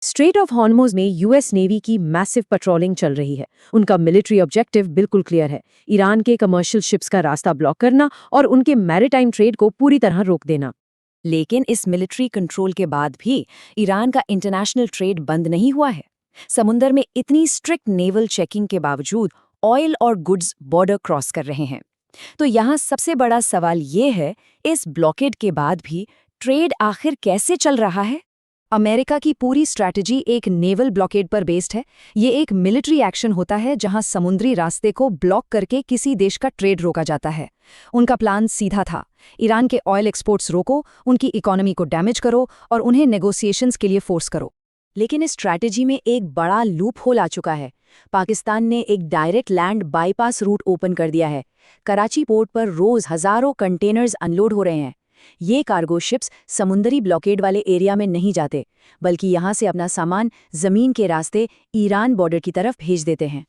Straight of Hormuz में US navy की massive patrolling चल रही है। उनका मिलिट्री ऑब्जेक्टिव बिल्कुल क्लियर है, ईरान के कमर्शियल शिप्स का रास्ता ब्लॉक करना और उनके मैरिटाइम ट्रेड को पूरी तरह रोक देना। लेकिन इस मिलिट्री कंट्रोल के बाद भी ईरान का इंटरनेशनल ट्रेड बंद नहीं हुआ है। समुंदर में इतनी स्ट्रिक्ट नेवल चेकिंग के बावजूद ऑयल और गुड्स बॉर्डर क्रॉस कर रहे हैं। तो यहाँ सबसे बड़ा सवाल ये है, इस ब्लॉकेड के बाद भी ट्रेड आखिर कैसे चल रहा है? अमेरिका की पूरी स्ट्रैटेजी एक नेवल ब्लॉकेड पर बेस्ड है। ये एक मिलिट्री एक्शन होता है जहां समुद्री रास्ते को ब्लॉक करके किसी देश का ट्रेड रोका जाता है। उनका प्लान सीधा था, ईरान के ऑयल एक्सपोर्ट्स रोको, उनकी इकोनॉमी को डैमेज करो और उन्हें नेगोशिएशंस के लिए फोर्स करो। लेकिन इस स्ट्रैटेजी में एक बड़ा लूप होल आ चुका है। पाकिस्तान ने एक direct land bypass root open कर दिया है। कराची पोर्ट पर रोज हजारों कंटेनर्स अनलोड हो रहे हैं। ये कार्गो शिप्स समुंदरी ब्लॉकेड वाले एरिया में नहीं जाते, बल्कि यहाँ से अपना सामान जमीन के रास्ते ईरान बॉर्डर की तरफ भेज देते हैं।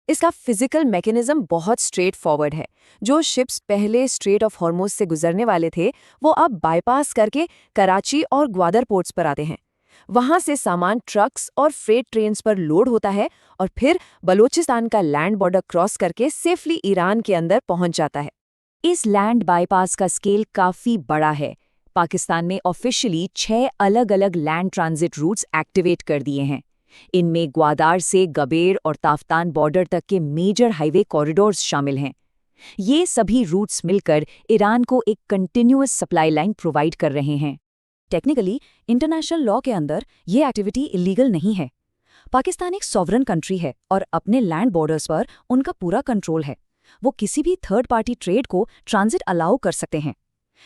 इसका फिजिकल मैकेनिज्म बहुत स्ट्रेट फॉरवर्ड है। जो शिप्स पहले स्ट्रेट ऑफ हॉर्मुज़ से गुजरने वाले थे, वो अब बाईपास करके कराची और ग्वादर पोर्ट्स पर आते हैं। वहां से सामान ट्रक्स और फ्रेट ट्रेन्स पर लोड होता है और फिर बलूचिस्तान का लैंड बॉर्डर क्रॉस करके सेफली ईरान के अंदर पहुंच जाता है। इस लैंड बाईपास का स्केल काफी बड़ा है। पाकिस्तान ने ऑफिशियली 6 अलग-अलग लैंड ट्रांजिट रूट्स एक्टिवेट कर दिए हैं। इनमें ग्वादार से गबेर और ताफ्तान बॉर्डर तक के मेजर हाईवे कॉरिडोर्स शामिल हैं। ये सभी रूट्स मिलकर ईरान को एक कंटिन्यूअस सप्लाई लाइन प्रोवाइड कर रहे हैं। टेक्निकली इंटरनेशनल लॉ के अंदर ये एक्टिविटी इलीगल नहीं है। पाकिस्तान एक सॉवरन कंट्री है और अपने लैंड बॉर्डर्स पर उनका पूरा कंट्रोल है। वो किसी भी थर्ड पार्टी ट्रेड को ट्रांजिट अलाउ कर सकते हैं।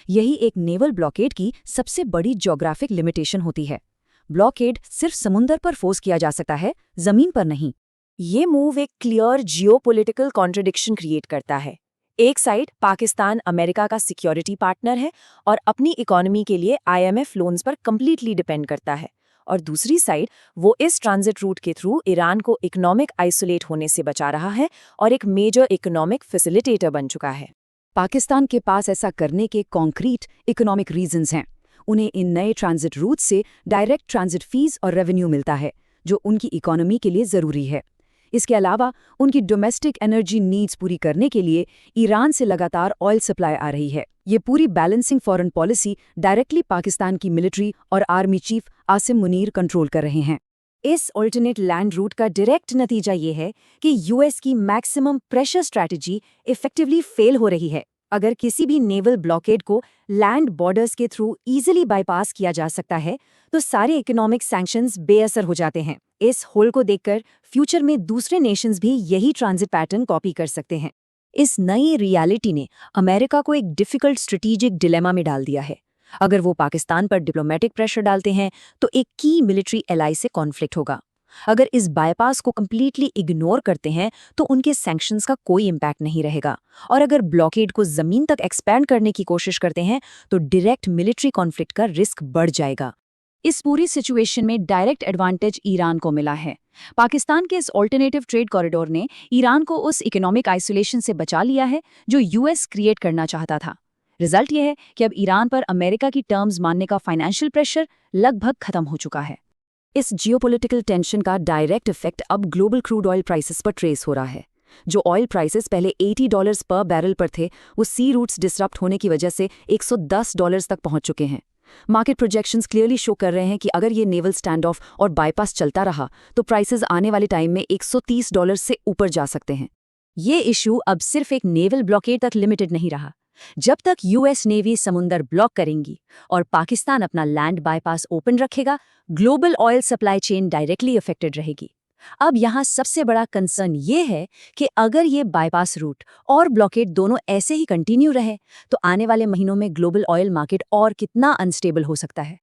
यही एक नेवल ब्लॉकेड की सबसे बड़ी ज्योग्राफिक लिमिटेशन होती है। ब्लॉकेड सिर्फ समुंदर पर फोर्स किया जा सकता है, जमीन पर नहीं। ये मूव एक क्लियर जियोपॉलिटिकल कॉन्ट्रडिक्शन क्रिएट करता है। एक साइड पाकिस्तान अमेरिका का सिक्योरिटी पार्टनर है और अपनी इकोनॉमी के लिए IMF लोन्स पर कंप्लीटली डिपेंड करता है, और दूसरी साइड वो इस ट्रांजिट रूट के थ्रू ईरान को इकोनॉमिक आइसोलेट होने से बचा रहा है और एक मेजर इकोनॉमिक फैसिलिटेटर बन चुका है। पाकिस्तान के पास ऐसा करने के कॉन्क्रीट इकोनॉमिक रीजंस हैं। उन्हें इन नए ट्रांजिट रूट से डायरेक्ट ट्रांजिट फीस और रेवेन्यू मिलता है, जो उनकी इकोनॉमी के लिए ज़रूरी है। इसके अलावा उनकी डोमेस्टिक एनर्जी नीड्स पूरी करने के लिए ईरान से लगातार ऑयल सप्लाई आ रही है। ये पूरी balancing foreign policy directly Pakistan की मिलिट्री और army chief Asim Munir control कर रहे हैं। इस ऑल्टरनेट लैंड रूट का डायरेक्ट नतीजा ये है कि यूएस की maximum pressure strategy effectively fail हो रही है। अगर किसी भी नेवल ब्लॉकेड को लैंड बॉर्डर्स के थ्रू इजीली बाईपास किया जा सकता है, तो सारे इकोनॉमिक सैंक्शंस बेअसर हो जाते हैं। इस होल को देखकर फ्यूचर में दूसरे नेशंस भी यही ट्रांजिट पैटर्न कॉपी कर सकते हैं। इस नई रियलिटी ने अमेरिका को एक डिफिकल्ट स्ट्रेटेजिक डिलेमा में डाल दिया है। अगर वो पाकिस्तान पर डिप्लोमेटिक प्रेशर डालते हैं, तो एक की मिलिट्री एलाई से कॉन्फ्लिक्ट होगा। अगर इस बाईपास को कंप्लीटली इग्नोर करते हैं, तो उनके सैंक्शंस का कोई इम्पैक्ट नहीं रहेगा। और अगर ब्लॉकेड को जमीन तक एक्सपैंड करने की कोशिश करते हैं, तो डायरेक्ट मिलिट्री कॉन्फ्लिक्ट का रिस्क बढ़ जाएगा। इस पूरी सिचुएशन में डायरेक्ट एडवांटेज ईरान को मिला है। पाकिस्तान के इस ऑल्टरनेटिव ट्रेड कॉरिडोर ने ईरान को उस इकोनॉमिक आइसोलेशन से बचा लिया है जो यूएस क्रिएट करना चाहता था। रिजल्ट यह है कि अब ईरान पर अमेरिका की टर्म्स मानने का फाइनेंशियल प्रेशर लगभग खत्म हो चुका है। इस जियोपॉलिटिकल टेंशन का डायरेक्ट इफेक्ट अब ग्लोबल क्रूड ऑयल प्राइसेस पर ट्रेस हो रहा है। जो ऑयल प्राइसेस पहले $80 पर बैरल पर थे, वो सी रूट्स डिसरप्ट होने की वजह से $110 तक पहुंच चुके हैं। मार्केट प्रोजेक्शंस क्लियरली शो कर रहे हैं कि अगर ये नेवल स्टैंड ऑफ और बाईपास चलता रहा, तो प्राइसेस आने वाले टाइम में $130 से ऊपर जा सकते हैं। ये इशू अब सिर्फ एक नेवल ब्लॉकेड तक लिमिटेड नहीं रहा। जब तक यूएस नेवी समुंदर ब्लॉक करेंगी और पाकिस्तान अपना लैंड बाईपास ओपन रखेगा, global oil supply chain directly affected रहेगी। अब यहाँ सबसे बड़ा कंसर्न ये है कि अगर ये बाईपास रूट और ब्लॉकेड दोनों ऐसे ही कंटिन्यू रहे, तो आने वाले महीनों में ग्लोबल ऑयल मार्केट और कितना अनस्टेबल हो सकता है।